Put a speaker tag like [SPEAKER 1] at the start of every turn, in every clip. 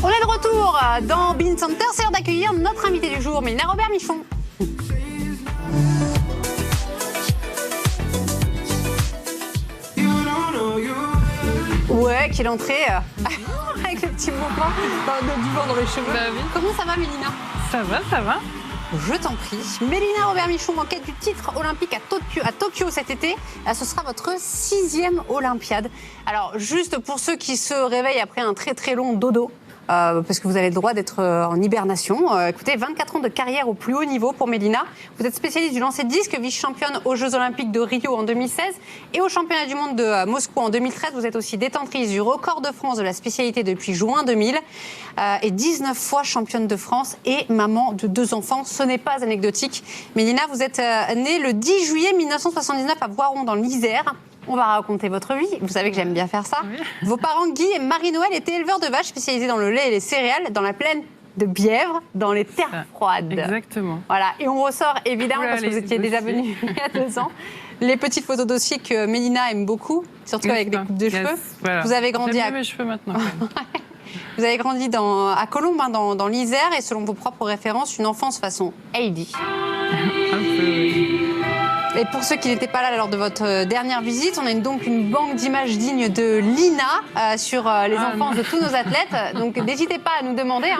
[SPEAKER 1] On est de retour dans Bean Center, c'est l'heure d'accueillir notre invité du jour, Mélina Robert-Michon. Ouais, quelle entrée avec le petit mouvement du vent dans les cheveux.
[SPEAKER 2] Bah oui.
[SPEAKER 1] Comment ça va, Mélina?
[SPEAKER 2] Ça va, ça va.
[SPEAKER 1] Je t'en prie. Mélina Robert-Michon, en quête du titre olympique à Tokyo cet été. Ce sera votre 6e Olympiade. Alors, juste pour ceux qui se réveillent après un très très long dodo, parce que vous avez le droit d'être en hibernation. Écoutez, 24 ans de carrière au plus haut niveau pour Mélina. Vous êtes spécialiste du lancer de disque, vice-championne aux Jeux Olympiques de Rio en 2016 et au Championnat du Monde de Moscou en 2013. Vous êtes aussi détentrice du record de France de la spécialité depuis juin 2000 et 19 fois championne de France et maman de 2 enfants. Ce n'est pas anecdotique. Mélina, vous êtes née le 10 juillet 1979 à Voiron dans l'Isère. On va raconter votre vie. Vous savez que j'aime bien faire ça. Oui. Vos parents, Guy et Marie-Noël, étaient éleveurs de vaches spécialisés dans le lait et les céréales, dans la plaine de Bièvre, dans les terres froides.
[SPEAKER 2] Exactement.
[SPEAKER 1] Voilà. Et on ressort, évidemment, parce que vous étiez déjà venu il y a 2 ans, les petites photos dossiers que Mélina aime beaucoup, surtout avec des coupes de cheveux.
[SPEAKER 2] Voilà.
[SPEAKER 1] Vous avez grandi
[SPEAKER 2] J'aime mes cheveux maintenant.
[SPEAKER 1] Vous avez grandi à Colombes, dans l'Isère, et selon vos propres références, une enfance façon Heidi.
[SPEAKER 2] Un peu, oui.
[SPEAKER 1] Et pour ceux qui n'étaient pas là lors de votre dernière visite, on a donc une banque d'images dignes de l'INA sur les enfances de tous nos athlètes. Donc n'hésitez pas à nous demander.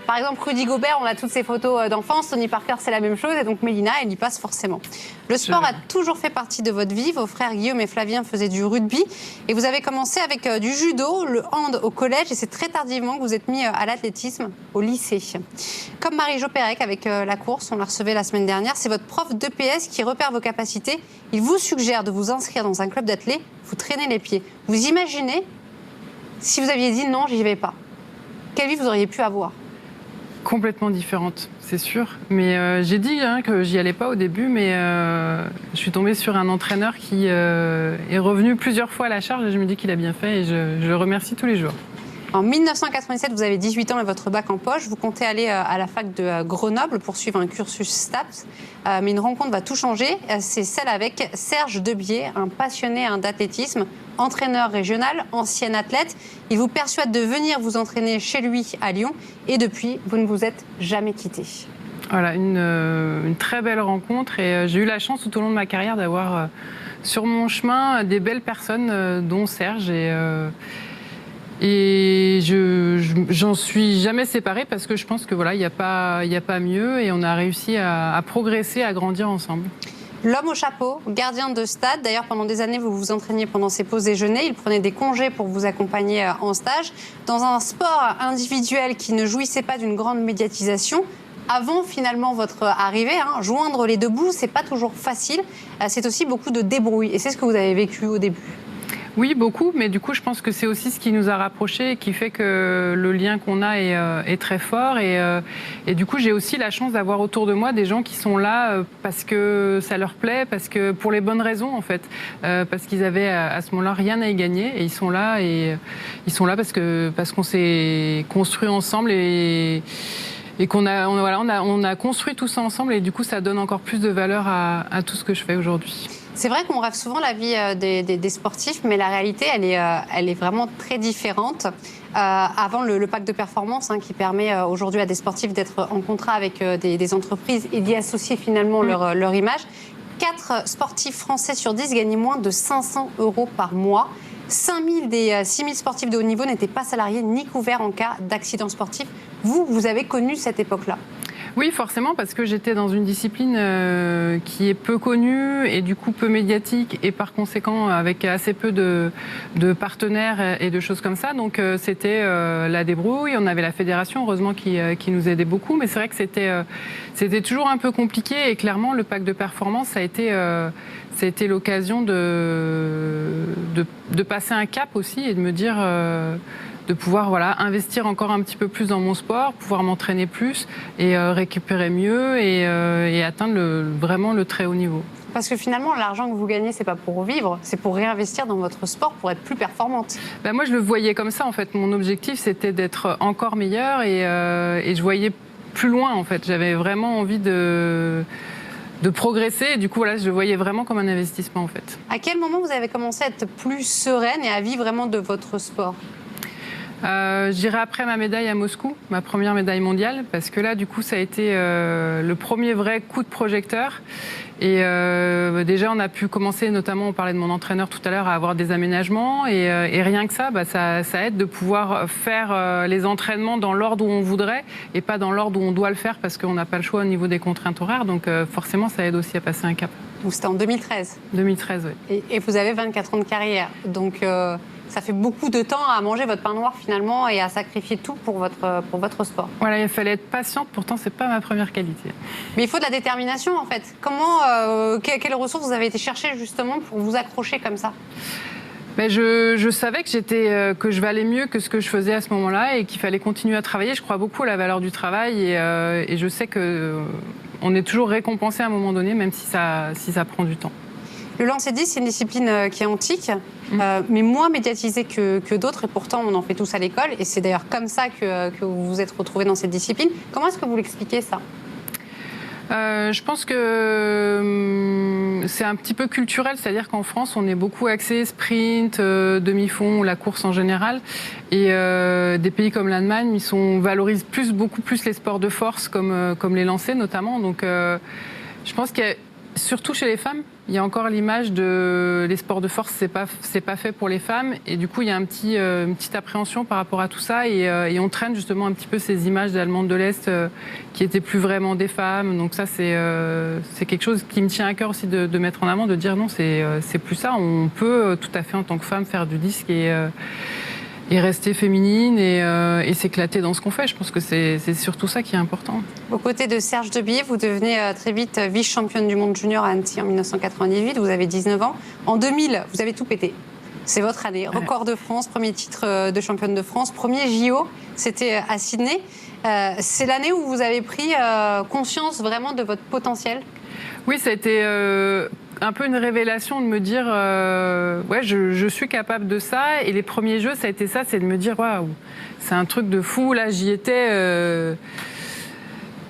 [SPEAKER 1] Par exemple, Rudy Gobert, on a toutes ses photos d'enfance. Tony Parker, c'est la même chose. Et donc Mélina, elle y passe forcément. Le sport a toujours fait partie de votre vie. Vos frères Guillaume et Flavien faisaient du rugby. Et vous avez commencé avec du judo, le hand au collège. Et c'est très tardivement que vous êtes mis à l'athlétisme au lycée. Comme Marie-Jo Pérec avec la course, on la recevait la semaine dernière. C'est votre prof d'EPS qui repère vos capacités. Il vous suggère de vous inscrire dans un club d'athlètes. Vous traînez les pieds. Vous imaginez si vous aviez dit non, j'y vais pas. Quelle vie vous auriez pu avoir?
[SPEAKER 2] Complètement différente, c'est sûr. Mais j'ai dit que j'y allais pas au début, mais je suis tombée sur un entraîneur qui est revenu plusieurs fois à la charge et je me dis qu'il a bien fait et je le remercie tous les jours.
[SPEAKER 1] En 1997, vous avez 18 ans et votre bac en poche. Vous comptez aller à la fac de Grenoble pour suivre un cursus STAPS. Mais une rencontre va tout changer. C'est celle avec Serge Debier, un passionné d'athlétisme, entraîneur régional, ancien athlète. Il vous persuade de venir vous entraîner chez lui à Lyon. Et depuis, vous ne vous êtes jamais quitté. Voilà,
[SPEAKER 2] une très belle rencontre. Et j'ai eu la chance tout au long de ma carrière d'avoir sur mon chemin des belles personnes, dont Serge. Et j'en suis jamais séparée parce que je pense que voilà, il y a pas mieux et on a réussi à progresser, à grandir ensemble.
[SPEAKER 1] L'homme au chapeau, gardien de stade. D'ailleurs, pendant des années, vous vous entraîniez pendant ses pauses déjeuner. Il prenait des congés pour vous accompagner en stage. Dans un sport individuel qui ne jouissait pas d'une grande médiatisation, avant finalement votre arrivée, joindre les deux bouts, c'est pas toujours facile. C'est aussi beaucoup de débrouille. Et c'est ce que vous avez vécu au début.
[SPEAKER 2] Oui, beaucoup, mais du coup, je pense que c'est aussi ce qui nous a rapprochés et qui fait que le lien qu'on a est très fort. Et du coup, j'ai aussi la chance d'avoir autour de moi des gens qui sont là parce que ça leur plaît, parce que pour les bonnes raisons, en fait. Parce qu'ils avaient à ce moment-là rien à y gagner et ils sont là parce qu'on s'est construit ensemble et qu'on on a construit tout ça ensemble et du coup, ça donne encore plus de valeur à tout ce que je fais aujourd'hui.
[SPEAKER 1] C'est vrai qu'on rêve souvent la vie des sportifs, mais la réalité, elle est vraiment très différente. Avant le pacte de performance qui permet aujourd'hui à des sportifs d'être en contrat avec des entreprises et d'y associer finalement leur image. 4 sportifs français sur 10 gagnaient moins de 500 € par mois. 5000 des 6000 sportifs de haut niveau n'étaient pas salariés ni couverts en cas d'accident sportif. Vous avez connu cette époque-là?
[SPEAKER 2] Oui, forcément, parce que j'étais dans une discipline qui est peu connue et du coup peu médiatique et par conséquent avec assez peu de partenaires et de choses comme ça. Donc c'était la débrouille, on avait la fédération, heureusement, qui nous aidait beaucoup. Mais c'est vrai que c'était toujours un peu compliqué et clairement le pacte de performance, ça a été l'occasion de passer un cap aussi et de me dire... de pouvoir investir encore un petit peu plus dans mon sport, pouvoir m'entraîner plus et récupérer mieux et atteindre vraiment le très haut niveau.
[SPEAKER 1] Parce que finalement, l'argent que vous gagnez, c'est pas pour vivre, c'est pour réinvestir dans votre sport pour être plus performante.
[SPEAKER 2] Moi, je le voyais comme ça, en fait. Mon objectif, c'était d'être encore meilleure et je voyais plus loin, en fait. J'avais vraiment envie de progresser. Et du coup, je le voyais vraiment comme un investissement, en fait.
[SPEAKER 1] À quel moment vous avez commencé à être plus sereine et à vivre vraiment de votre sport ?
[SPEAKER 2] Je dirais après ma médaille à Moscou, ma première médaille mondiale, parce que là, du coup, ça a été le premier vrai coup de projecteur. Et déjà, on a pu commencer, notamment, on parlait de mon entraîneur tout à l'heure, à avoir des aménagements. Et rien que ça, ça aide de pouvoir faire les entraînements dans l'ordre où on voudrait et pas dans l'ordre où on doit le faire parce qu'on n'a pas le choix au niveau des contraintes horaires. Donc forcément, ça aide aussi à passer un cap.
[SPEAKER 1] Donc c'était en 2013 ?
[SPEAKER 2] 2013, oui.
[SPEAKER 1] Et vous avez 24 ans de carrière. Donc ça fait beaucoup de temps à manger votre pain noir finalement et à sacrifier tout pour votre sport.
[SPEAKER 2] Voilà, il fallait être patiente, pourtant c'est pas ma première qualité.
[SPEAKER 1] Mais il faut de la détermination en fait. Comment, quelles ressources vous avez été chercher justement pour vous accrocher comme ça ?
[SPEAKER 2] Ben je savais que je valais mieux que ce que je faisais à ce moment-là et qu'il fallait continuer à travailler. Je crois beaucoup à la valeur du travail et je sais qu'on est toujours récompensé à un moment donné, même si ça prend du temps.
[SPEAKER 1] Le lancer de disque, c'est une discipline qui est antique, mais moins médiatisée que d'autres, et pourtant on en fait tous à l'école, et c'est d'ailleurs comme ça que vous vous êtes retrouvés dans cette discipline. Comment est-ce que vous l'expliquez ça ?
[SPEAKER 2] Je pense que c'est un petit peu culturel, c'est-à-dire qu'en France, on est beaucoup axé sprint, demi-fond, ou la course en général, et des pays comme l'Allemagne, ils valorisent beaucoup plus les sports de force, comme les lancers notamment. Donc, je pense qu'il y a surtout chez les femmes, il y a encore l'image de les sports de force, c'est pas fait pour les femmes, et du coup il y a une petite appréhension par rapport à tout ça, et on traîne justement un petit peu ces images d'Allemandes de l'Est qui étaient plus vraiment des femmes. Donc ça c'est quelque chose qui me tient à cœur aussi de mettre en avant, de dire non, c'est plus ça. On peut tout à fait en tant que femme faire du disque et rester féminine et s'éclater dans ce qu'on fait. Je pense que c'est surtout ça qui est important.
[SPEAKER 1] Aux côtés de Serge Debillier, vous devenez très vite vice-championne du monde junior à Annecy en 1998. Vous avez 19 ans. En 2000, vous avez tout pété. C'est votre année. Record de France, premier titre de championne de France, premier JO, c'était à Sydney. C'est l'année où vous avez pris conscience vraiment de votre potentiel ?
[SPEAKER 2] Oui, ça a été un peu une révélation de me dire ouais, je suis capable de ça. Et les premiers jeux, ça a été ça, c'est de me dire waouh, c'est un truc de fou. Là, j'y étais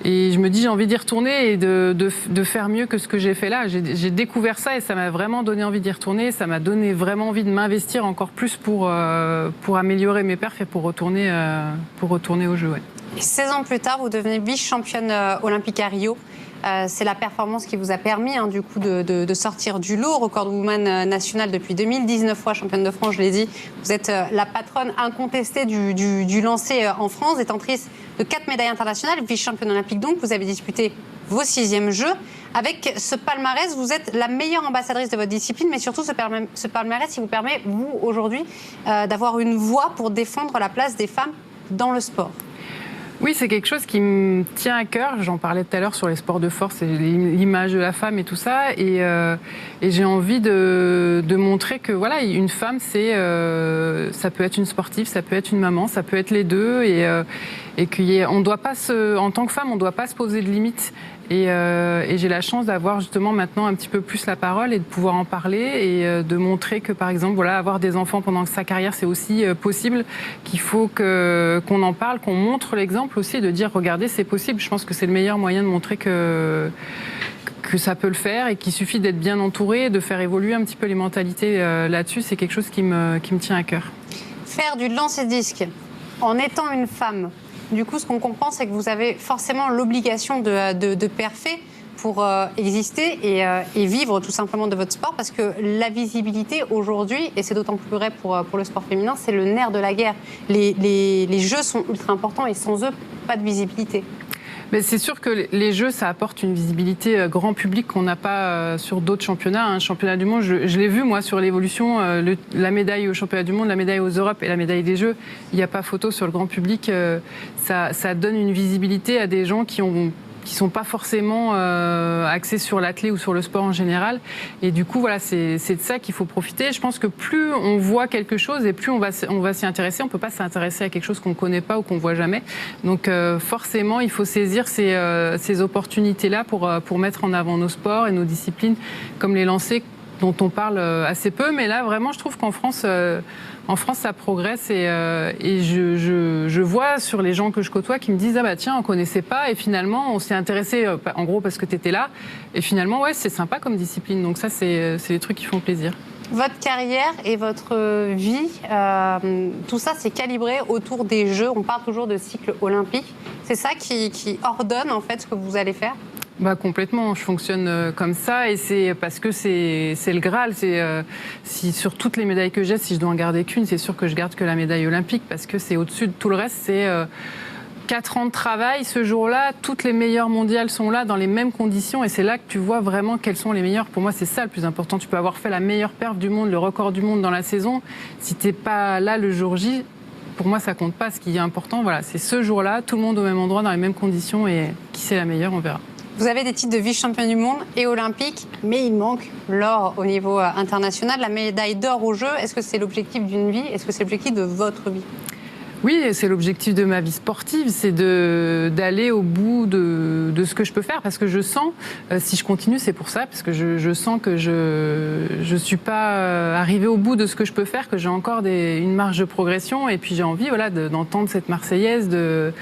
[SPEAKER 2] et je me dis j'ai envie d'y retourner et de faire mieux que ce que j'ai fait là. J'ai découvert ça et ça m'a vraiment donné envie d'y retourner. Ça m'a donné vraiment envie de m'investir encore plus pour améliorer mes perfs et pour retourner au jeu. Ouais.
[SPEAKER 1] Et 16 ans plus tard, vous devenez vice-championne olympique à Rio. C'est la performance qui vous a permis du coup de sortir du lot. Record woman nationale depuis 2019 fois championne de France, je l'ai dit. Vous êtes la patronne incontestée du lancer en France, détentrice de 4 médailles internationales, vice-championne olympique donc. Vous avez disputé vos 6e Jeux. Avec ce palmarès, vous êtes la meilleure ambassadrice de votre discipline, mais surtout ce palmarès qui vous permet, vous, aujourd'hui, d'avoir une voix pour défendre la place des femmes dans le sport.
[SPEAKER 2] Oui, c'est quelque chose qui me tient à cœur. J'en parlais tout à l'heure sur les sports de force et l'image de la femme et tout ça. Et j'ai envie de montrer que voilà, une femme, ça peut être une sportive, ça peut être une maman, ça peut être les deux. Et on doit pas en tant que femme, on ne doit pas se poser de limites. Et j'ai la chance d'avoir justement maintenant un petit peu plus la parole et de pouvoir en parler et de montrer que par exemple voilà, avoir des enfants pendant sa carrière c'est aussi possible, qu'il faut qu'on en parle, qu'on montre l'exemple aussi et de dire regardez c'est possible. Je pense que c'est le meilleur moyen de montrer que ça peut le faire et qu'il suffit d'être bien entouré et de faire évoluer un petit peu les mentalités là-dessus. C'est quelque chose qui me tient à cœur. Faire
[SPEAKER 1] du lancer de disque en étant une femme. Du coup, ce qu'on comprend, c'est que vous avez forcément l'obligation de perfer pour exister et vivre tout simplement de votre sport, parce que la visibilité aujourd'hui, et c'est d'autant plus vrai pour le sport féminin, c'est le nerf de la guerre. Les jeux sont ultra importants et sans eux, pas de visibilité.
[SPEAKER 2] Mais c'est sûr que les Jeux, ça apporte une visibilité grand public qu'on n'a pas sur d'autres championnats. Un championnat du monde, je l'ai vu moi sur l'évolution, la médaille au championnat du monde, la médaille aux Europes et la médaille des Jeux, il n'y a pas photo sur le grand public. Ça donne une visibilité à des gens qui sont pas forcément axés sur l'athlète ou sur le sport en général. Et du coup, voilà, c'est de ça qu'il faut profiter. Je pense que plus on voit quelque chose et plus on va s'y intéresser. On peut pas s'intéresser à quelque chose qu'on connaît pas ou qu'on voit jamais. Donc forcément, il faut saisir ces opportunités-là pour mettre en avant nos sports et nos disciplines, comme les lancers dont on parle assez peu. Mais là, vraiment, je trouve qu'en France, ça progresse et je vois sur les gens que je côtoie qui me disent « Ah bah tiens, on connaissait pas et finalement, on s'est intéressé en gros parce que tu étais là. Et finalement, ouais, c'est sympa comme discipline. » Donc ça, c'est les trucs qui font plaisir.
[SPEAKER 1] Votre carrière et votre vie, tout ça, c'est calibré autour des Jeux. On parle toujours de cycle olympique. C'est ça qui ordonne en fait ce que vous allez faire ?
[SPEAKER 2] Complètement, je fonctionne comme ça et c'est parce que c'est le Graal. Si sur toutes les médailles que j'ai, si je dois en garder qu'une, c'est sûr que je garde que la médaille olympique parce que c'est au-dessus de tout le reste. C'est 4 ans de travail. Ce jour-là, toutes les meilleures mondiales sont là dans les mêmes conditions et c'est là que tu vois vraiment quelles sont les meilleures. Pour moi, c'est ça le plus important. Tu peux avoir fait la meilleure perf du monde, le record du monde dans la saison. Si tu n'es pas là le jour J, pour moi, ça compte pas. Ce qui est important, voilà, c'est ce jour-là, tout le monde au même endroit, dans les mêmes conditions et qui c'est la meilleure, on verra.
[SPEAKER 1] Vous avez des titres de vice-champion du monde et olympique, mais il manque l'or au niveau international. La médaille d'or aux Jeux, est-ce que c'est l'objectif d'une vie ? Est-ce que c'est l'objectif de votre vie ?
[SPEAKER 2] Oui, c'est l'objectif de ma vie sportive, c'est d'aller au bout de ce que je peux faire, parce que je sens, si je continue, c'est pour ça, parce que je sens que je suis pas arrivée au bout de ce que je peux faire, que j'ai encore une marge de progression, et puis j'ai envie, voilà, d'entendre cette Marseillaise, de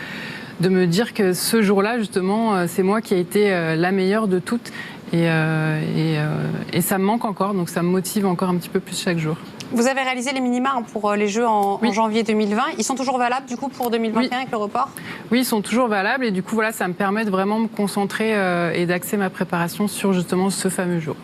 [SPEAKER 2] me dire que ce jour-là, justement, c'est moi qui ai été la meilleure de toutes, et ça me manque encore, donc ça me motive encore un petit peu plus chaque jour.
[SPEAKER 1] Vous avez réalisé les minima pour les Jeux en janvier 2020. Ils sont toujours valables du coup pour 2021 avec le report ?
[SPEAKER 2] Oui, ils sont toujours valables et du coup voilà, ça me permet de vraiment me concentrer et d'axer ma préparation sur justement ce fameux jour.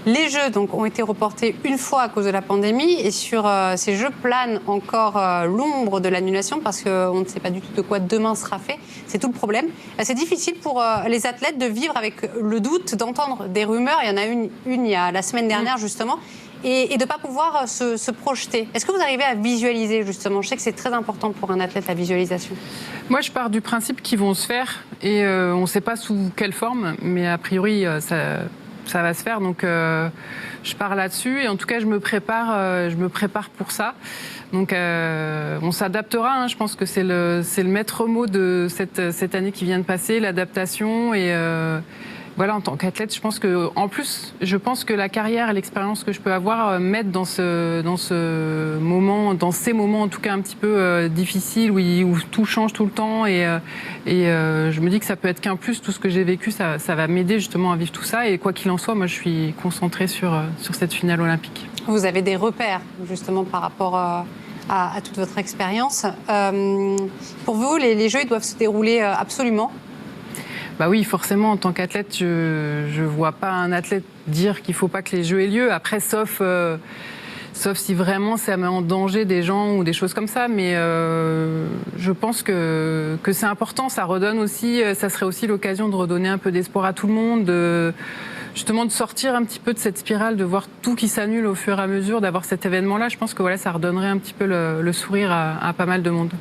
[SPEAKER 1] Les Jeux donc, ont été reportés une fois à cause de la pandémie et sur ces Jeux plane encore l'ombre de l'annulation parce qu'on ne sait pas du tout de quoi demain sera fait. C'est tout le problème. C'est difficile pour les athlètes de vivre avec le doute, d'entendre des rumeurs. Il y en a une il y a la semaine dernière justement. Et de ne pas pouvoir se projeter. Est-ce que vous arrivez à visualiser, justement ? Je sais que c'est très important pour un athlète, la visualisation.
[SPEAKER 2] Moi, je pars du principe qu'ils vont se faire. Et on ne sait pas sous quelle forme, mais a priori, ça va se faire. Donc, je pars là-dessus. Et en tout cas, je me prépare pour ça. Donc, on s'adaptera. Hein. Je pense que c'est le maître mot de cette année qui vient de passer, l'adaptation et... Voilà, en tant qu'athlète, je pense que la carrière et l'expérience que je peux avoir m'aident dans ces moments en tout cas un petit peu difficiles où tout change tout le temps et je me dis que ça peut être qu'un plus. Tout ce que j'ai vécu, ça va m'aider justement à vivre tout ça et quoi qu'il en soit, moi je suis concentrée sur cette finale olympique.
[SPEAKER 1] Vous avez des repères justement par rapport à toute votre expérience. Pour vous, les Jeux ils doivent se dérouler absolument.
[SPEAKER 2] Bah oui, forcément, en tant qu'athlète, je vois pas un athlète dire qu'il faut pas que les Jeux aient lieu. Après, sauf si vraiment ça met en danger des gens ou des choses comme ça. Mais je pense que c'est important. Ça redonne aussi, ça serait aussi l'occasion de redonner un peu d'espoir à tout le monde, justement de sortir un petit peu de cette spirale, de voir tout qui s'annule au fur et à mesure, d'avoir cet événement-là. Je pense que voilà, ça redonnerait un petit peu le sourire à pas mal de monde.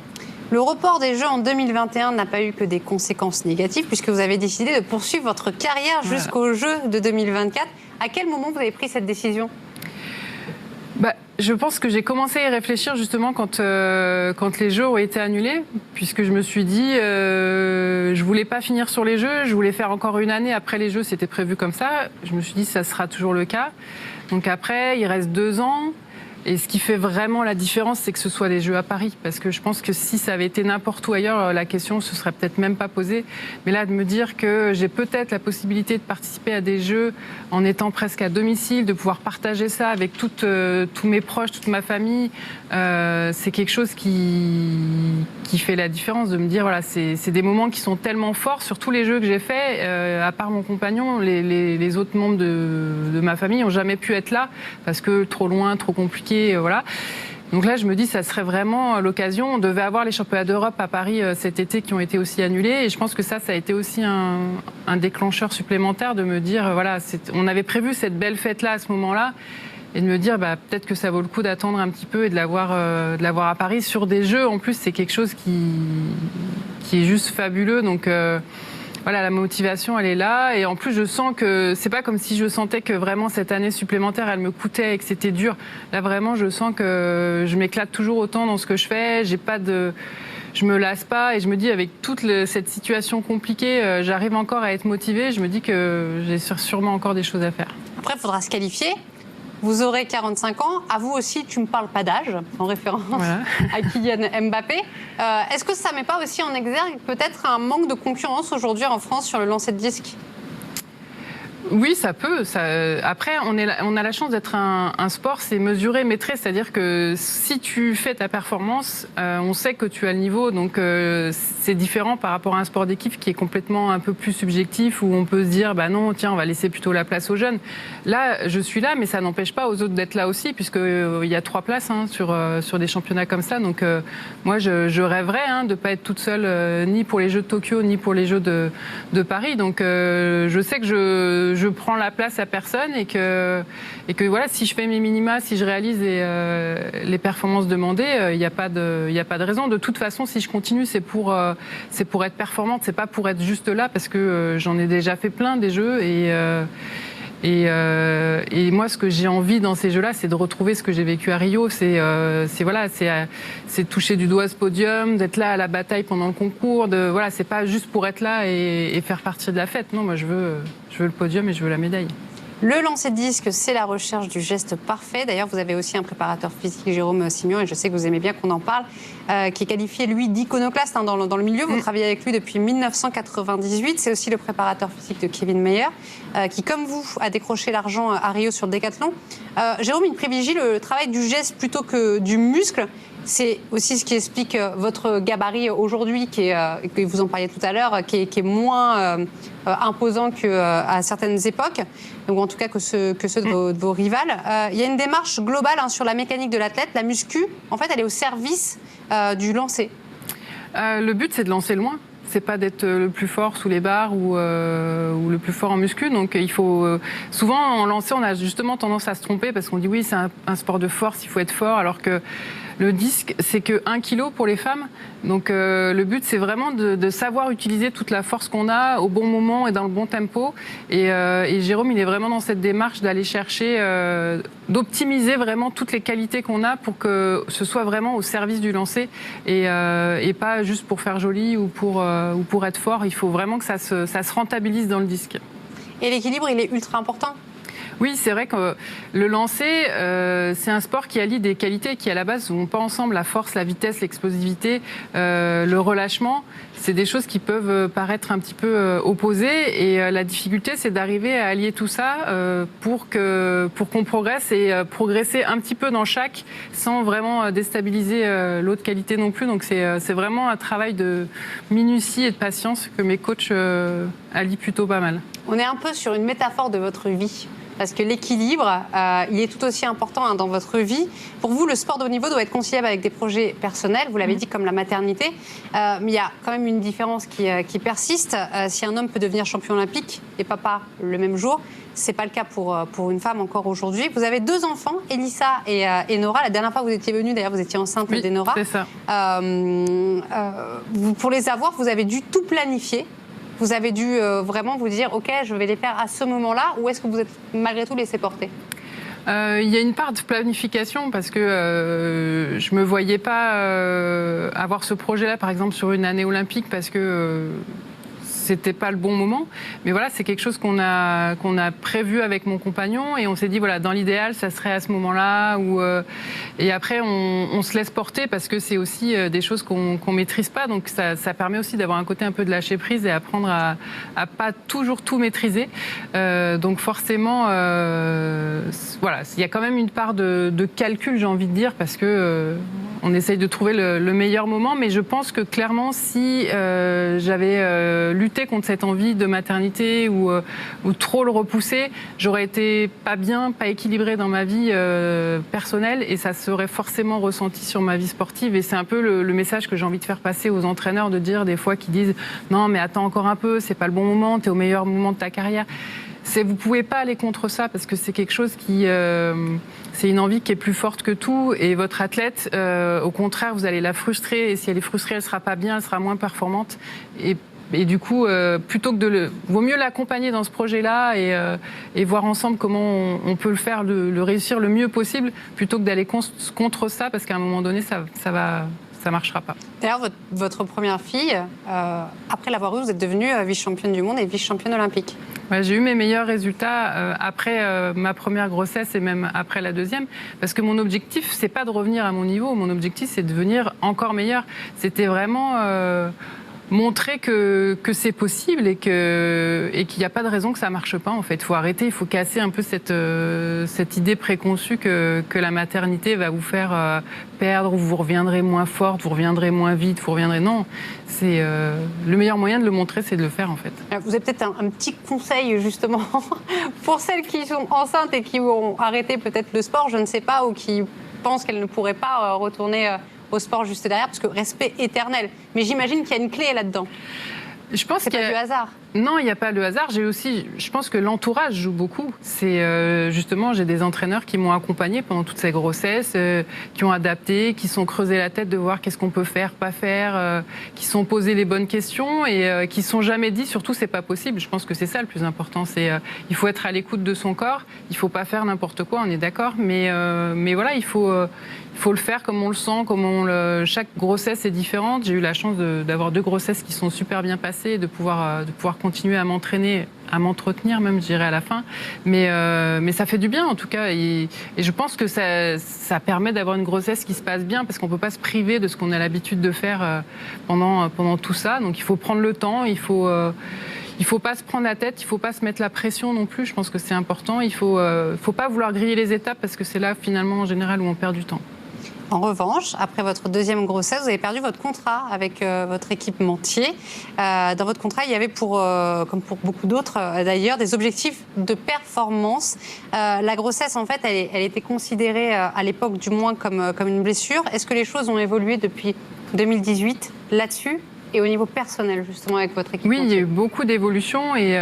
[SPEAKER 1] Le report des Jeux en 2021 n'a pas eu que des conséquences négatives puisque vous avez décidé de poursuivre votre carrière jusqu'aux Jeux de 2024. À quel moment vous avez pris cette décision ?
[SPEAKER 2] Je pense que j'ai commencé à y réfléchir justement quand les Jeux ont été annulés, puisque je me suis dit je voulais pas finir sur les Jeux, je voulais faire encore une année après les Jeux, c'était prévu comme ça. Je me suis dit ça sera toujours le cas. Donc après, il reste 2 ans. Et ce qui fait vraiment la différence, c'est que ce soit les Jeux à Paris. Parce que je pense que si ça avait été n'importe où ailleurs, la question ne se serait peut-être même pas posée. Mais là, de me dire que j'ai peut-être la possibilité de participer à des Jeux en étant presque à domicile, de pouvoir partager ça avec tous mes proches, toute ma famille, c'est quelque chose qui fait la différence. De me dire, voilà, c'est des moments qui sont tellement forts sur tous les Jeux que j'ai faits. À part mon compagnon, les autres membres de ma famille n'ont jamais pu être là parce que trop loin, trop compliqué. Voilà. Donc là, je me dis, ça serait vraiment l'occasion. On devait avoir les championnats d'Europe à Paris cet été qui ont été aussi annulés. Et je pense que ça a été aussi un déclencheur supplémentaire de me dire, voilà, on avait prévu cette belle fête-là à ce moment-là. Et de me dire, peut-être que ça vaut le coup d'attendre un petit peu et de l'avoir à Paris. Sur des Jeux, en plus, c'est quelque chose qui est juste fabuleux. Donc... Voilà, la motivation, elle est là. Et en plus, je sens que c'est pas comme si je sentais que vraiment cette année supplémentaire, elle me coûtait et que c'était dur. Là, vraiment, je sens que je m'éclate toujours autant dans ce que je fais. Je me lasse pas et je me dis, avec toute cette situation compliquée, j'arrive encore à être motivée. Je me dis que j'ai sûrement encore des choses à faire.
[SPEAKER 1] Après, il faudra se qualifier. Vous aurez 45 ans. À vous aussi, tu ne me parles pas d'âge, en référence à Kylian Mbappé. Est-ce que ça ne met pas aussi en exergue peut-être un manque de concurrence aujourd'hui en France sur le lancer de disque ?
[SPEAKER 2] Oui, ça peut. Après, on a la chance d'être un sport, c'est mesuré, maîtrisé. C'est-à-dire que si tu fais ta performance, on sait que tu as le niveau. Donc, c'est différent par rapport à un sport d'équipe qui est complètement un peu plus subjectif, où on peut se dire, bah non, tiens, on va laisser plutôt la place aux jeunes. Là, je suis là, mais ça n'empêche pas aux autres d'être là aussi, puisqu'il y a 3 places sur des championnats comme ça. Donc, moi, je rêverais de ne pas être toute seule, ni pour les Jeux de Tokyo, ni pour les Jeux de Paris. Donc, je sais que je prends la place à personne et que voilà, si je fais mes minima, si je réalise les performances demandées, il n'y a pas de raison. De toute façon, si je continue, c'est pour être performante, c'est pas pour être juste là, parce que j'en ai déjà fait plein des jeux et moi, ce que j'ai envie dans ces jeux-là, c'est de retrouver ce que j'ai vécu à Rio. C'est toucher du doigt ce podium, d'être là à la bataille pendant le concours. Voilà, c'est pas juste pour être là et faire partie de la fête. Non, moi, je veux le podium et je veux la médaille.
[SPEAKER 1] Le lancer de disque, c'est la recherche du geste parfait. D'ailleurs, vous avez aussi un préparateur physique, Jérôme Simion, et je sais que vous aimez bien qu'on en parle, qui est qualifié, lui, d'iconoclaste dans le milieu. Vous travaillez avec lui depuis 1998. C'est aussi le préparateur physique de Kevin Mayer, qui, comme vous, a décroché l'argent à Rio sur Décathlon. Jérôme, il privilégie le travail du geste plutôt que du muscle. C'est aussi ce qui explique votre gabarit aujourd'hui, que vous en parliez tout à l'heure, qui est moins imposant qu'à certaines époques, ou en tout cas que ceux de vos rivales. Il y a une démarche globale sur la mécanique de l'athlète. La muscu, en fait, elle est au service du lancer.
[SPEAKER 2] Le but, c'est de lancer loin. C'est pas d'être le plus fort sous les barres ou le plus fort en muscu. Donc il faut souvent en lancer, on a justement tendance à se tromper parce qu'on dit oui, c'est un sport de force, il faut être fort, alors que le disque, c'est que 1 kilo pour les femmes. Donc le but, c'est vraiment de savoir utiliser toute la force qu'on a au bon moment et dans le bon tempo. Et Jérôme, il est vraiment dans cette démarche d'aller chercher, d'optimiser vraiment toutes les qualités qu'on a pour que ce soit vraiment au service du lancer et pas juste pour faire joli ou pour être fort. Il faut vraiment que ça se rentabilise dans le disque.
[SPEAKER 1] Et l'équilibre, il est ultra important.
[SPEAKER 2] Oui, c'est vrai que le lancer, c'est un sport qui allie des qualités qui, à la base, vont pas ensemble. La force, la vitesse, l'explosivité, le relâchement, c'est des choses qui peuvent paraître un petit peu opposées. Et la difficulté, c'est d'arriver à allier tout ça pour qu'on progresse et progresser un petit peu dans chaque, sans vraiment déstabiliser l'autre qualité non plus. Donc c'est vraiment un travail de minutie et de patience que mes coachs allient plutôt pas mal.
[SPEAKER 1] On est un peu sur une métaphore de votre vie. Parce que l'équilibre, il est tout aussi important dans votre vie. Pour vous, le sport de haut niveau doit être conciliable avec des projets personnels, vous l'avez dit, comme la maternité. Mais il y a quand même une différence qui persiste. Si un homme peut devenir champion olympique et papa le même jour, ce n'est pas le cas pour une femme encore aujourd'hui. Vous avez 2 enfants, Elissa et Nora. La dernière fois que vous étiez venue, d'ailleurs, vous étiez enceinte de Nora.
[SPEAKER 2] C'est ça.
[SPEAKER 1] Pour les avoir, vous avez dû tout planifier. Vous avez dû vraiment vous dire, OK, je vais les faire à ce moment-là, ou est-ce que vous êtes malgré tout laissé porter ?
[SPEAKER 2] Il y a une part de planification parce que je me voyais pas avoir ce projet-là, par exemple, sur une année olympique, parce que c'était pas le bon moment. Mais voilà, c'est quelque chose qu'on a prévu avec mon compagnon et on s'est dit, voilà, dans l'idéal, ça serait à ce moment-là. Et après, on se laisse porter parce que c'est aussi des choses qu'on maîtrise pas. Donc, ça permet aussi d'avoir un côté un peu de lâcher prise et apprendre à pas toujours tout maîtriser. Donc, forcément, voilà, il y a quand même une part de calcul, j'ai envie de dire, parce que on essaye de trouver le meilleur moment. Mais je pense que clairement, si j'avais lutté contre cette envie de maternité ou trop le repousser, j'aurais été pas bien, pas équilibrée dans ma vie personnelle et ça serait forcément ressenti sur ma vie sportive. Et c'est un peu le message que j'ai envie de faire passer aux entraîneurs, de dire des fois qui disent non mais attends encore un peu, c'est pas le bon moment, t'es au meilleur moment de ta carrière. Vous pouvez pas aller contre ça parce que c'est quelque chose qui c'est une envie qui est plus forte que tout et votre athlète au contraire vous allez la frustrer et si elle est frustrée elle sera pas bien, elle sera moins performante et du coup, plutôt que vaut mieux l'accompagner dans ce projet-là et voir ensemble comment on peut le faire, le réussir le mieux possible, plutôt que d'aller contre ça, parce qu'à un moment donné, ça marchera pas.
[SPEAKER 1] D'ailleurs, votre première fille, après l'avoir eue, vous êtes devenue vice-championne du monde et vice-championne olympique.
[SPEAKER 2] Ouais, j'ai eu mes meilleurs résultats après ma première grossesse et même après la deuxième, parce que mon objectif, c'est pas de revenir à mon niveau, mon objectif, c'est de devenir encore meilleur. C'était vraiment montrer que c'est possible et qu'il n'y a pas de raison que ça marche pas en fait. Il faut arrêter, il faut casser un peu cette idée préconçue que la maternité va vous faire perdre, ou vous reviendrez moins forte, vous reviendrez moins vite, vous reviendrez... Non, c'est le meilleur moyen de le montrer, c'est de le faire en fait.
[SPEAKER 1] Vous avez peut-être un petit conseil justement pour celles qui sont enceintes et qui ont arrêté peut-être le sport, je ne sais pas, ou qui pensent qu'elles ne pourraient pas retourner au sport juste derrière, parce que respect éternel. Mais j'imagine qu'il y a une clé là-dedans.
[SPEAKER 2] Je pense
[SPEAKER 1] c'est pas du hasard.
[SPEAKER 2] Non, il n'y a pas le hasard. Je pense que l'entourage joue beaucoup. C'est justement, j'ai des entraîneurs qui m'ont accompagnée pendant toutes ces grossesses, qui ont adapté, qui sont creusés la tête de voir qu'est-ce qu'on peut faire, pas faire, qui sont posés les bonnes questions et qui sont jamais dit, surtout, c'est pas possible. Je pense que c'est ça le plus important. C'est il faut être à l'écoute de son corps. Il faut pas faire n'importe quoi. On est d'accord, mais voilà, il faut le faire comme on le sent, chaque grossesse est différente. J'ai eu la chance d'avoir 2 grossesses qui sont super bien passées, et de pouvoir continuer à m'entraîner, à m'entretenir même, je dirais, à la fin. Mais ça fait du bien, en tout cas. Et je pense que ça permet d'avoir une grossesse qui se passe bien, parce qu'on ne peut pas se priver de ce qu'on a l'habitude de faire pendant tout ça. Donc il faut prendre le temps, il faut pas se prendre la tête, il faut pas se mettre la pression non plus. Je pense que c'est important. Il faut pas vouloir griller les étapes, parce que c'est là, finalement, en général, où on perd du temps.
[SPEAKER 1] En revanche, après votre 2e grossesse, vous avez perdu votre contrat avec votre équipementier. Dans votre contrat, il y avait, comme pour beaucoup d'autres d'ailleurs, des objectifs de performance. La grossesse, en fait, elle était considérée, à l'époque du moins, comme une blessure. Est-ce que les choses ont évolué depuis 2018 là-dessus ? Et au niveau personnel, justement, avec votre équipementier?
[SPEAKER 2] Oui, il y a eu beaucoup d'évolutions et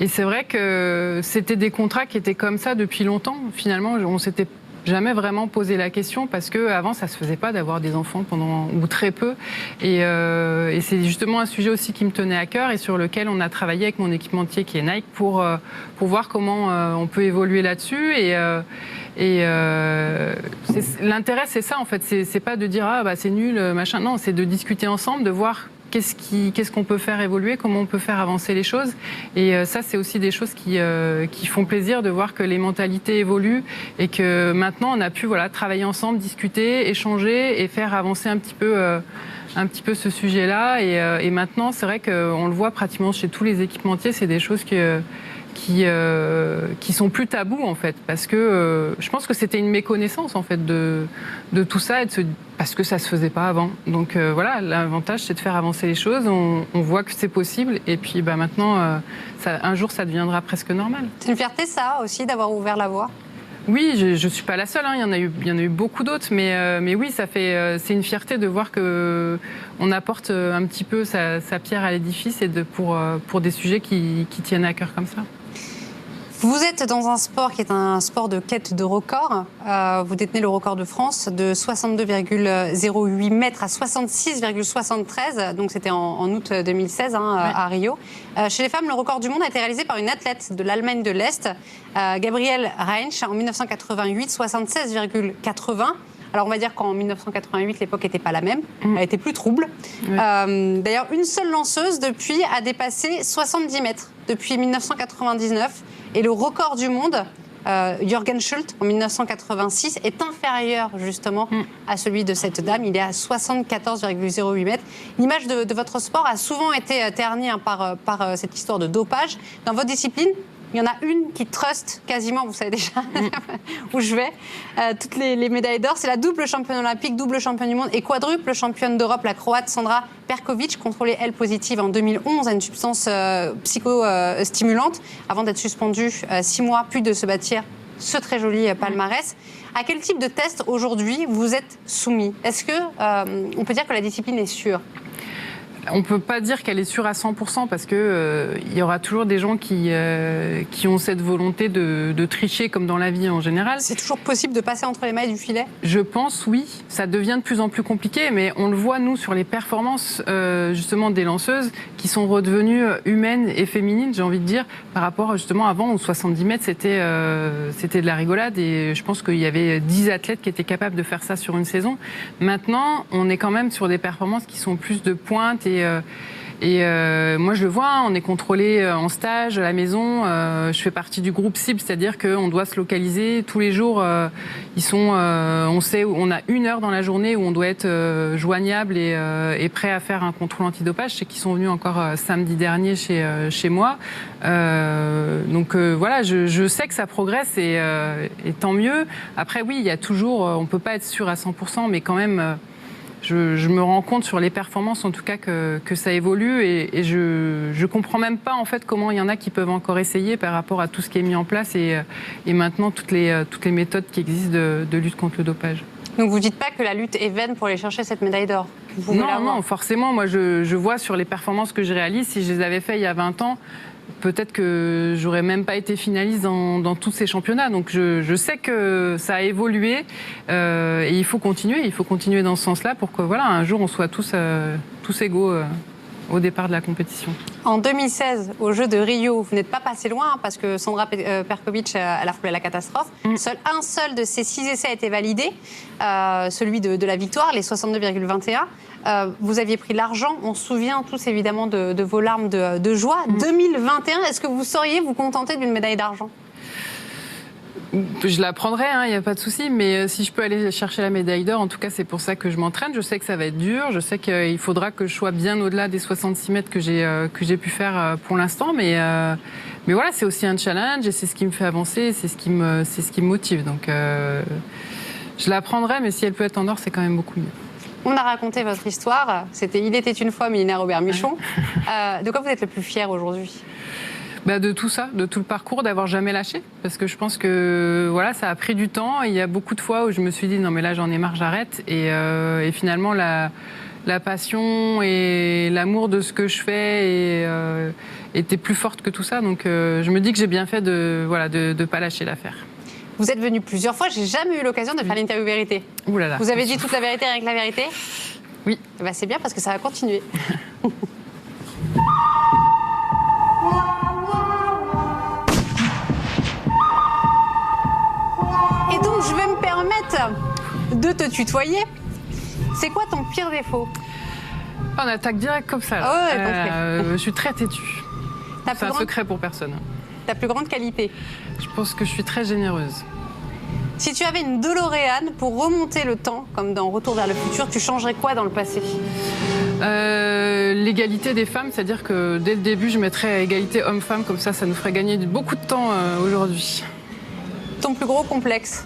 [SPEAKER 2] c'est vrai que c'était des contrats qui étaient comme ça depuis longtemps. Finalement, on s'était jamais vraiment posé la question, parce qu'avant, ça ne se faisait pas d'avoir des enfants ou très peu. Et c'est justement un sujet aussi qui me tenait à cœur et sur lequel on a travaillé avec mon équipementier qui est Nike pour voir comment on peut évoluer là-dessus. L'intérêt, c'est ça en fait. C'est pas de dire c'est nul, machin. Non, c'est de discuter ensemble, de voir qu'est-ce qu'on peut faire évoluer, comment on peut faire avancer les choses. Et ça, c'est aussi des choses qui font plaisir, de voir que les mentalités évoluent et que maintenant, on a pu travailler ensemble, discuter, échanger et faire avancer un petit peu ce sujet-là. Et maintenant, c'est vrai qu'on le voit pratiquement chez tous les équipementiers, c'est des choses qui sont plus tabous en fait, parce que je pense que c'était une méconnaissance en fait de tout ça, parce que ça se faisait pas avant. Donc voilà, l'avantage c'est de faire avancer les choses, on voit que c'est possible, et puis maintenant un jour ça deviendra presque normal.
[SPEAKER 1] C'est une fierté ça aussi d'avoir ouvert la voie?
[SPEAKER 2] Oui, je ne suis pas la seule, il y en a eu beaucoup d'autres, mais oui, c'est une fierté de voir qu'on apporte un petit peu sa pierre à l'édifice, et pour des sujets qui tiennent à cœur comme ça.
[SPEAKER 1] Vous êtes dans un sport qui est un sport de quête de record. Vous détenez le record de France de 62,08 mètres à 66,73. Donc c'était en août 2016 à Rio. Chez les femmes, le record du monde a été réalisé par une athlète de l'Allemagne de l'Est, Gabrielle Reinsch, en 1988, 76,80. Alors on va dire qu'en 1988, l'époque n'était pas la même, elle était plus trouble. Oui. D'ailleurs, une seule lanceuse depuis a dépassé 70 mètres depuis 1999. Et le record du monde, Jürgen Schult, en 1986, est inférieur justement à celui de cette dame. Il est à 74,08 mètres. L'image de votre sport a souvent été ternie par cette histoire de dopage. Dans votre discipline, il y en a une qui truste quasiment, vous savez déjà où je vais, toutes les médailles d'or. C'est la double championne olympique, double championne du monde et quadruple championne d'Europe, la Croate Sandra Perkovic, contrôlée, elle, positive en 2011 à une substance psychostimulante, avant d'être suspendue 6 mois, puis de se bâtir ce très joli palmarès. À quel type de test aujourd'hui vous êtes soumis? Est-ce que on peut dire que la discipline est sûre?
[SPEAKER 2] On ne peut pas dire qu'elle est sûre à 100%, parce qu'il y aura toujours des gens qui ont cette volonté de tricher, comme dans la vie en général.
[SPEAKER 1] C'est toujours possible de passer entre les mailles du filet?
[SPEAKER 2] Je pense, oui. Ça devient de plus en plus compliqué, mais on le voit, nous, sur les performances justement des lanceuses, qui sont redevenues humaines et féminines, j'ai envie de dire, par rapport justement avant, où 70 mètres, c'était de la rigolade, et je pense qu'il y avait 10 athlètes qui étaient capables de faire ça sur une saison. Maintenant, on est quand même sur des performances qui sont plus de pointe, Et moi, je le vois, hein, on est contrôlé en stage à la maison. Je fais partie du groupe cible, c'est-à-dire qu'on doit se localiser tous les jours. On sait, on a 1 heure dans la journée où on doit être joignable et prêt à faire un contrôle antidopage. Je sais qu'ils sont venus encore samedi dernier chez moi. Donc voilà, je sais que ça progresse et tant mieux. Après, oui, il y a toujours, on peut pas être sûr à 100%, mais quand même. Je me rends compte sur les performances, en tout cas, que ça évolue et je comprends même pas en fait comment il y en a qui peuvent encore essayer par rapport à tout ce qui est mis en place et maintenant toutes les méthodes qui existent de lutte contre le dopage.
[SPEAKER 1] Donc vous dites pas que la lutte est vaine pour aller chercher cette médaille d'or?
[SPEAKER 2] Non, forcément. Moi, je vois sur les performances que je réalise, si je les avais fait il y a 20 ans, peut-être que j'aurais même pas été finaliste dans tous ces championnats. Donc je sais que ça a évolué et il faut continuer dans ce sens-là pour que voilà, un jour on soit tous égaux au départ de la compétition.
[SPEAKER 1] En 2016, aux Jeux de Rio, vous n'êtes pas passé loin parce que Sandra Perkovic a foulé la catastrophe. Un seul de ces 6 essais a été validé, celui de la victoire, les 62,21. Vous aviez pris l'argent, on se souvient tous évidemment de vos larmes de joie. 2021, est-ce que vous sauriez vous contenter d'une médaille d'argent?
[SPEAKER 2] Je la prendrai, il n'y a pas de souci, mais si je peux aller chercher la médaille d'or, en tout cas c'est pour ça que je m'entraîne. Je sais que ça va être dur, je sais qu'il faudra que je sois bien au-delà des 66 mètres que j'ai pu faire pour l'instant, mais voilà, c'est aussi un challenge et c'est ce qui me fait avancer, c'est ce qui me motive. Donc je la prendrai, mais si elle peut être en or, c'est quand même beaucoup mieux.
[SPEAKER 1] On a raconté votre histoire, c'était Il était une fois Mélina Robert-Michon. De quoi vous êtes le plus fier aujourd'hui?
[SPEAKER 2] De tout ça, de tout le parcours, d'avoir jamais lâché. Parce que je pense que voilà, ça a pris du temps. Il y a beaucoup de fois où je me suis dit non mais là j'en ai marre, j'arrête. Et finalement la passion et l'amour de ce que je fais était plus forte que tout ça. Donc je me dis que j'ai bien fait de pas lâcher l'affaire.
[SPEAKER 1] Vous êtes venu plusieurs fois, j'ai jamais eu l'occasion de faire l'interview vérité.
[SPEAKER 2] Ouh là là.
[SPEAKER 1] Vous avez dit toute la vérité avec la vérité?
[SPEAKER 2] Oui.
[SPEAKER 1] C'est bien parce que ça va continuer. Et donc, je vais me permettre de te tutoyer. C'est quoi ton pire défaut?
[SPEAKER 2] On attaque direct comme ça. Je suis très têtue. C'est un secret pour personne.
[SPEAKER 1] Ta plus grande qualité?
[SPEAKER 2] Je pense que je suis très généreuse.
[SPEAKER 1] Si tu avais une DeLorean pour remonter le temps, comme dans Retour vers le futur, tu changerais quoi dans le passé?
[SPEAKER 2] L'égalité des femmes, c'est-à-dire que dès le début, je mettrais égalité homme-femme, comme ça nous ferait gagner beaucoup de temps aujourd'hui.
[SPEAKER 1] Ton plus gros complexe?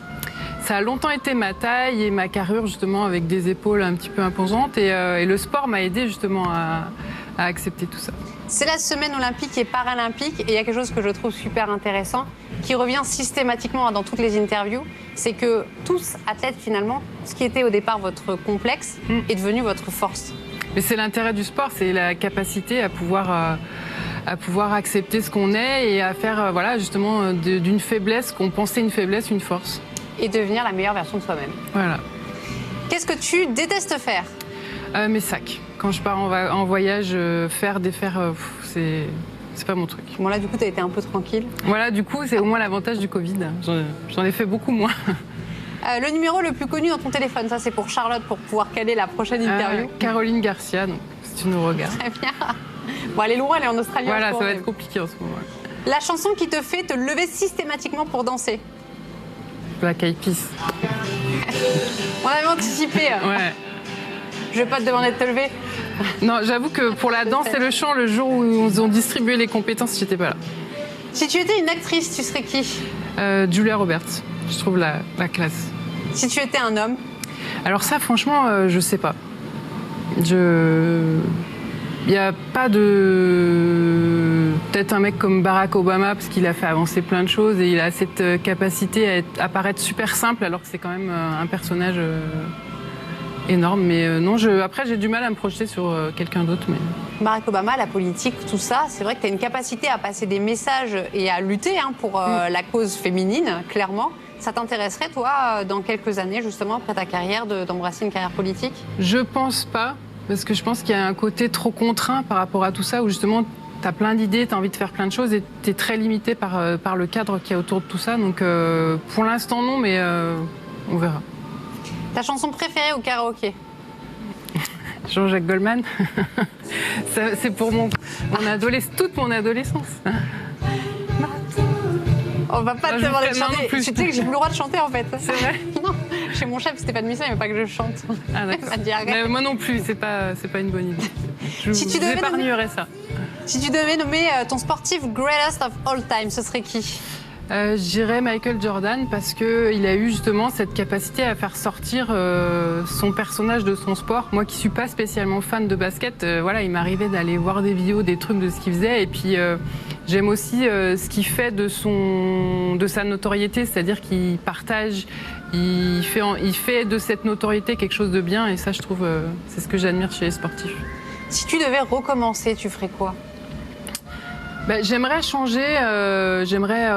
[SPEAKER 2] Ça a longtemps été ma taille et ma carrure, justement, avec des épaules un petit peu imposantes. Et le sport m'a aidé, justement, à accepter tout ça.
[SPEAKER 1] C'est la semaine olympique et paralympique. Et il y a quelque chose que je trouve super intéressant, qui revient systématiquement dans toutes les interviews. C'est que tous athlètes, finalement, ce qui était au départ votre complexe, est devenu votre force.
[SPEAKER 2] Mais c'est l'intérêt du sport, c'est la capacité à pouvoir accepter ce qu'on est et à faire, justement, d'une faiblesse qu'on pensait une faiblesse, une force.
[SPEAKER 1] Et devenir la meilleure version de soi-même.
[SPEAKER 2] Voilà.
[SPEAKER 1] Qu'est-ce que tu détestes faire?
[SPEAKER 2] Mes sacs. Quand je pars en voyage, défaire, c'est pas mon truc.
[SPEAKER 1] Bon là, du coup, tu as été un peu tranquille.
[SPEAKER 2] Voilà, du coup, c'est au moins l'avantage du Covid. J'en ai fait beaucoup moins.
[SPEAKER 1] Le numéro le plus connu dans ton téléphone, ça c'est pour Charlotte, pour pouvoir caler la prochaine interview.
[SPEAKER 2] Caroline Garcia, donc, si tu nous regardes.
[SPEAKER 1] Très bien. Bon, elle est loin, elle est en Australie.
[SPEAKER 2] Voilà, ça va être compliqué en ce moment.
[SPEAKER 1] La chanson qui te fait te lever systématiquement pour danser?
[SPEAKER 2] Black Eyed Peas.
[SPEAKER 1] On avait anticipé.
[SPEAKER 2] Ouais.
[SPEAKER 1] Je vais pas te demander de te lever.
[SPEAKER 2] Non, j'avoue que pour la danse et le chant, le jour où ils ont distribué les compétences, j'étais pas là.
[SPEAKER 1] Si tu étais une actrice, tu serais qui?
[SPEAKER 2] Julia Roberts. Je trouve la classe.
[SPEAKER 1] Si tu étais un homme?
[SPEAKER 2] Alors ça, franchement, je sais pas. Il n'y a pas de... Peut-être un mec comme Barack Obama, parce qu'il a fait avancer plein de choses et il a cette capacité à paraître super simple, alors que c'est quand même un personnage énorme. Mais non, après, j'ai du mal à me projeter sur quelqu'un d'autre. Mais...
[SPEAKER 1] Barack Obama, la politique, tout ça, c'est vrai que tu as une capacité à passer des messages et à lutter pour la cause féminine, clairement. Ça t'intéresserait, toi, dans quelques années, justement, après ta carrière, d'embrasser une carrière politique?
[SPEAKER 2] Je pense pas. Parce que je pense qu'il y a un côté trop contraint par rapport à tout ça, où justement, tu as plein d'idées, tu as envie de faire plein de choses et tu es très limité par le cadre qu'il y a autour de tout ça. Donc pour l'instant, non, mais on verra.
[SPEAKER 1] Ta chanson préférée au karaoké?
[SPEAKER 2] Jean-Jacques Goldman. C'est pour toute mon adolescence.
[SPEAKER 1] On va pas te demander de chanter.
[SPEAKER 2] plus.
[SPEAKER 1] Tu sais que j'ai plus le droit de chanter en fait.
[SPEAKER 2] C'est vrai?
[SPEAKER 1] Non, chez mon chef Stéphane Missin, il veut pas que je chante.
[SPEAKER 2] Ah d'accord. Mais moi non plus, c'est pas une bonne idée. Je vous épargnerai ça.
[SPEAKER 1] Si tu devais nommer ton sportif greatest of all time, ce serait qui?
[SPEAKER 2] Je dirais Michael Jordan parce qu'il a eu justement cette capacité à faire sortir son personnage de son sport. Moi qui suis pas spécialement fan de basket, il m'arrivait d'aller voir des vidéos, des trucs de ce qu'il faisait. Et puis j'aime aussi ce qu'il fait de sa notoriété, c'est-à-dire qu'il partage, il fait de cette notoriété quelque chose de bien. Et ça, je trouve, c'est ce que j'admire chez les sportifs.
[SPEAKER 1] Si tu devais recommencer, tu ferais quoi?
[SPEAKER 2] J'aimerais changer, j'aimerais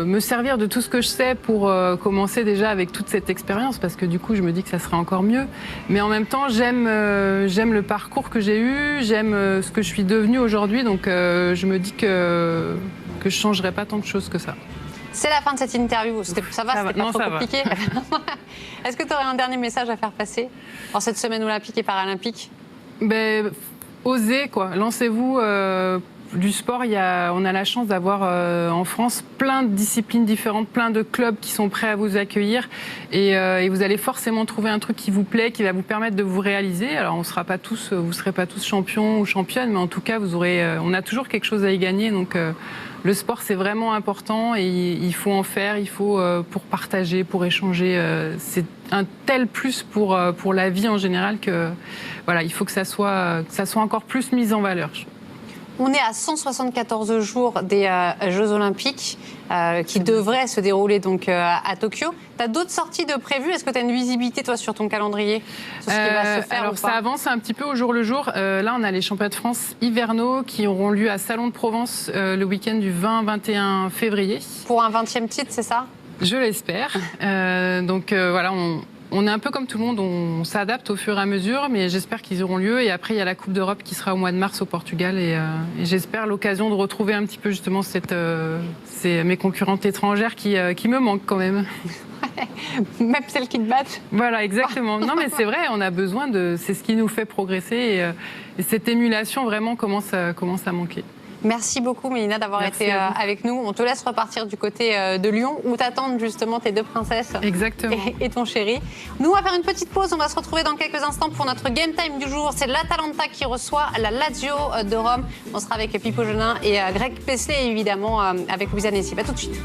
[SPEAKER 2] me servir de tout ce que je sais pour commencer déjà avec toute cette expérience parce que du coup je me dis que ça serait encore mieux. Mais en même temps j'aime le parcours que j'ai eu, j'aime ce que je suis devenue aujourd'hui, donc je me dis que je changerais pas tant de choses que ça.
[SPEAKER 1] C'est la fin de cette interview. Ça va, c'était pas trop compliqué. Est-ce que tu aurais un dernier message à faire passer en cette semaine olympique et paralympique?
[SPEAKER 2] Osez quoi, lancez-vous. Du sport, on a la chance d'avoir en France plein de disciplines différentes, plein de clubs qui sont prêts à vous accueillir et vous allez forcément trouver un truc qui vous plaît, qui va vous permettre de vous réaliser. Alors vous ne serez pas tous champions ou championnes, mais en tout cas on a toujours quelque chose à y gagner. Donc le sport c'est vraiment important et il faut en faire, il faut pour partager, pour échanger. C'est un tel plus pour la vie en général que il faut que ça soit encore plus mis en valeur.
[SPEAKER 1] On est à 174 jours des Jeux Olympiques qui devraient se dérouler donc à Tokyo. Tu as d'autres sorties de prévues? Est-ce que tu as une visibilité, toi, sur ton calendrier sur ce qui va se faire?
[SPEAKER 2] Alors, ça avance un petit peu au jour le jour. Là, on a les championnats de France hivernaux qui auront lieu à Salon de Provence le week-end du 20-21 février.
[SPEAKER 1] Pour un 20e titre, c'est ça?
[SPEAKER 2] Je l'espère. On est un peu comme tout le monde, on s'adapte au fur et à mesure, mais j'espère qu'ils auront lieu. Et après, il y a la Coupe d'Europe qui sera au mois de mars au Portugal. Et j'espère l'occasion de retrouver un petit peu justement mes concurrentes étrangères qui me manquent quand même.
[SPEAKER 1] Même celles qui te battent.
[SPEAKER 2] Voilà, exactement. Non, mais c'est vrai, on a besoin c'est ce qui nous fait progresser. Et cette émulation vraiment commence à manquer.
[SPEAKER 1] Merci beaucoup, Mélina, d'avoir été avec nous. On te laisse repartir du côté de Lyon, où t'attendent justement tes deux princesses.
[SPEAKER 2] Exactement.
[SPEAKER 1] Et ton chéri. Nous, on va faire une petite pause. On va se retrouver dans quelques instants pour notre Game Time du jour. C'est l'Atalanta qui reçoit la Lazio de Rome. On sera avec Pipo Genin et Greg Pesley, évidemment, avec Louisa Nessib. À tout de suite.